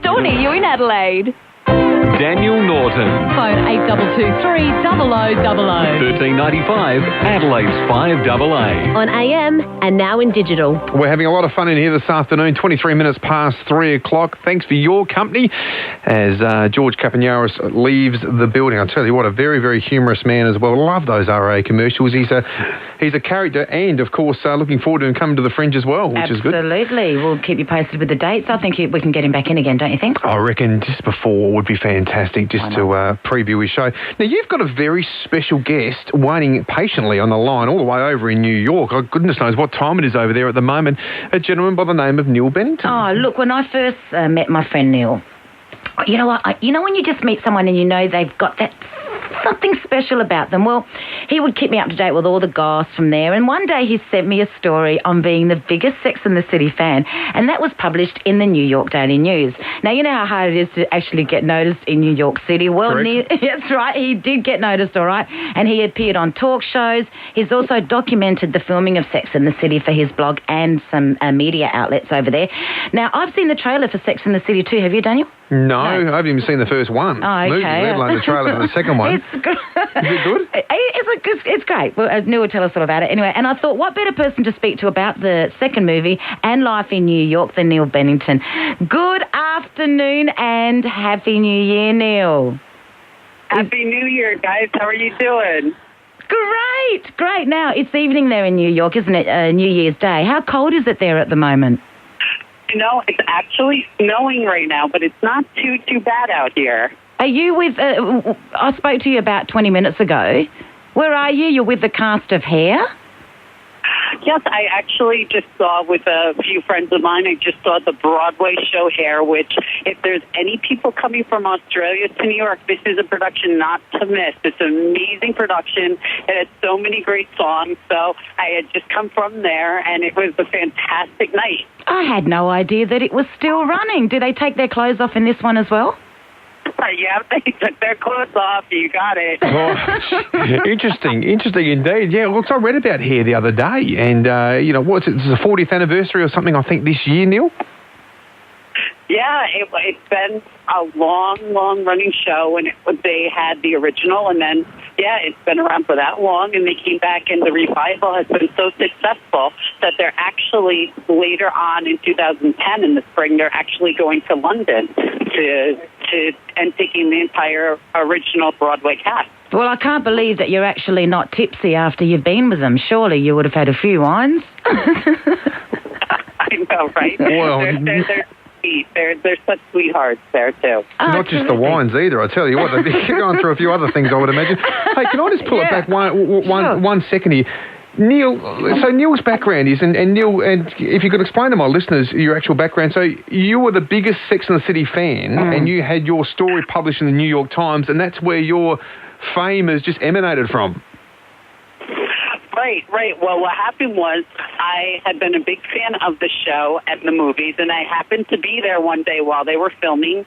store near you in Adelaide. Daniel Norton. Phone 8223 0000. 1395 Adelaide's FIVEaa. On AM and now in digital. We're having a lot of fun in here this afternoon, 23 minutes past 3 o'clock. Thanks for your company as George Capagnouris leaves the building. I'll tell you what, a very, very humorous man as well. Love those RA commercials. He's a character and, of course, looking forward to him coming to the Fringe as well, which is good. Absolutely. We'll keep you posted with the dates. I think we can get him back in again, don't you think? I reckon just before would be fantastic just to preview his show. Now, you've got a very special guest waiting patiently on the line all the way over in New York. Oh, goodness knows what time it is over there at the moment. A gentleman by the name of Neal Bennington. Oh, look, when I first met my friend Neal, you know what? You know when you just meet someone and you know they've got that something special about them? Well, he would keep me up to date with all the goss from there. And one day he sent me a story on being the biggest Sex and the City fan. And that was published in the New York Daily News. Now, you know how hard it is to actually get noticed in New York City? Well, that's right. He did get noticed, all right. And he appeared on talk shows. He's also documented the filming of Sex and the City for his blog and some media outlets over there. Now, I've seen the trailer for Sex and the City too. Have you, Daniel? No, I haven't even seen the first one. Oh, okay. Let alone the trailer for the second one. It's good. Is it good? It's great. Well, Neal will tell us all about it. Anyway, and I thought, what better person to speak to about the second movie and life in New York than Neal Bennington. Good afternoon and Happy New Year, Neal. Happy New Year, guys. How are you doing? Great. Now, it's evening there in New York, isn't it? New Year's Day. How cold is it there at the moment? You know, it's actually snowing right now, but it's not too bad out here. Are you with... I spoke to you about 20 minutes ago. Where are you? You're with the cast of Hair? Yes, I actually just saw with a few friends of mine, I just saw the Broadway show Hair, which if there's any people coming from Australia to New York, this is a production not to miss. It's an amazing production. It had so many great songs. So I had just come from there, and it was a fantastic night. I had no idea that it was still running. Do they take their clothes off in this one as well? Yeah, they took their clothes off. You got it. Oh, interesting indeed. Yeah, look, I read about Hair the other day, and, what's it? It's the 40th anniversary or something, I think, this year, Neal? Yeah, it's been a long running show, and they had the original, and then, it's been around for that long, and they came back, and the revival has been so successful that they're actually, later on in 2010, in the spring, they're actually going to London and taking the entire original Broadway cast. Well, I can't believe that you're actually not tipsy after you've been with them. Surely you would have had a few wines. I know, right? Well, they're sweet. They're such sweethearts there, too. Not just the wines either, I tell you what. They're going through a few other things, I would imagine. Hey, can I just pull it back one second here? Neal, so Neal's background is, and Neal, and if you could explain to my listeners your actual background. So you were the biggest Sex and the City fan, and you had your story published in the New York Times, and that's where your fame has just emanated from. Right. Well, what happened was I had been a big fan of the show and the movies, and I happened to be there one day while they were filming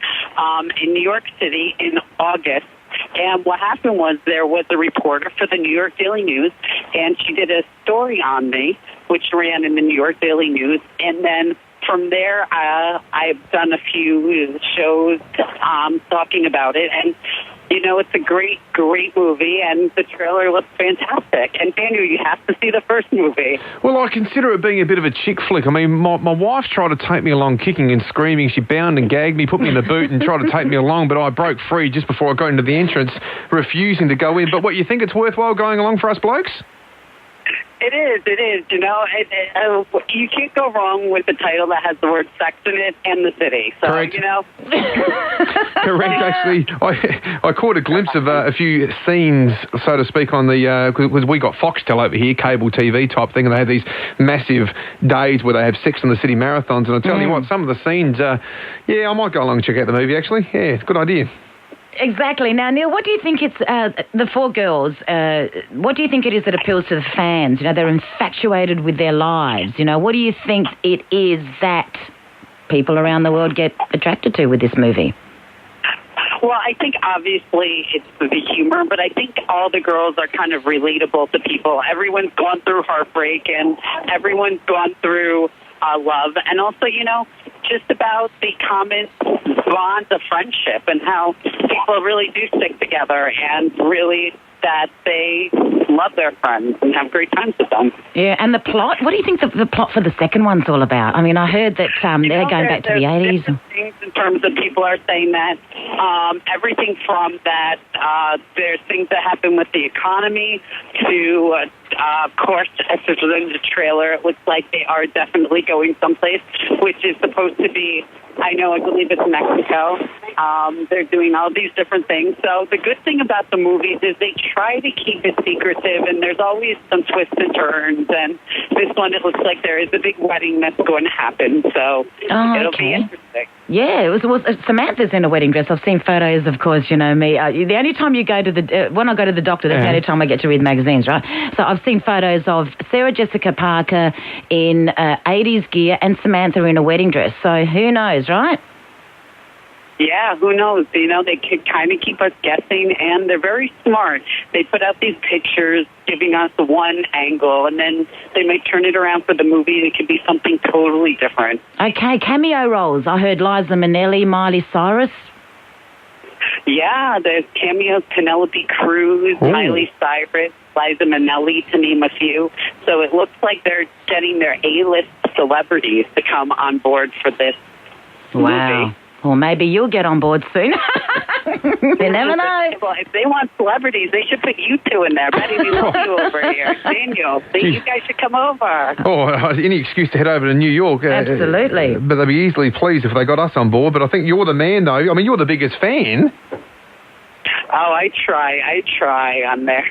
in New York City in August. And what happened was there was a reporter for the New York Daily News, and she did a story on me, which ran in the New York Daily News. And then from there, I've done a few shows talking about it. And, it's a great movie, and the trailer looks fantastic. And, Daniel, you have to see the first movie. Well, I consider it being a bit of a chick flick. I mean, my wife tried to take me along kicking and screaming. She bound and gagged me, put me in the boot and tried to take me along, but I broke free just before I got into the entrance, refusing to go in. But what, you think it's worthwhile going along for us blokes? It is. You can't go wrong with the title that has the word sex in it and the city. So, Correct. Correct, actually. I caught a glimpse of a few scenes, so to speak, on the... Because we got Foxtel over here, cable TV type thing, and they have these massive days where they have Sex and the City marathons, and I tell you what, some of the scenes... I might go along and check out the movie, actually. Yeah, it's a good idea. Exactly. Now, Neal, what do you think it's the four girls? What do you think it is that appeals to the fans? They're infatuated with their lives. What do you think it is that people around the world get attracted to with this movie? Well, I think obviously it's the humor, but I think all the girls are kind of relatable to people. Everyone's gone through heartbreak, and everyone's gone through love, and also, just about the common bond of friendship and how people really do stick together and really that they love their friends and have great times with them. Yeah, and the plot, what do you think the plot for the second one's all about? I mean, I heard that they're going back to the 80s. Things in terms of people are saying that everything from that there's things that happen with the economy to, of course, as there's in the trailer, it looks like they are definitely going someplace, which is supposed to be, I believe it's Mexico. They're doing all these different things. So the good thing about the movies is they try to keep it secretive, and there's always some twists and turns. And this one, it looks like there is a big wedding that's going to happen. So it'll be interesting. Yeah, it was Samantha's in a wedding dress. I've seen photos, of course, you know me. The only time you go to when I go to the doctor, that's the only time I get to read magazines, right? So I've seen photos of Sarah Jessica Parker in 80s gear and Samantha in a wedding dress. So who knows, right? Yeah, who knows? They can kind of keep us guessing, and they're very smart. They put out these pictures giving us one angle, and then they might turn it around for the movie, and it could be something totally different. Okay, cameo roles. I heard Liza Minnelli, Miley Cyrus. Yeah, there's cameos, Penelope Cruz, Miley Cyrus, Liza Minnelli, to name a few. So it looks like they're getting their A-list celebrities to come on board for this movie. Well, maybe you'll get on board soon. You never know. Well, if they want celebrities, they should put you two in there. Betty, we love you over here. Daniel, you guys should come over. Oh, any excuse to head over to New York. Absolutely. But they'd be easily pleased if they got us on board. But I think you're the man, though. I mean, you're the biggest fan. Oh, I try on there.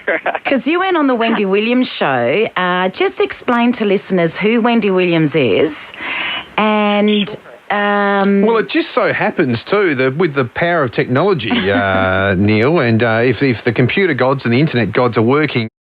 Because you went on the Wendy Williams show. Just explain to listeners who Wendy Williams is and... well, it just so happens, too, that with the power of technology, Neil, and if the computer gods and the internet gods are working...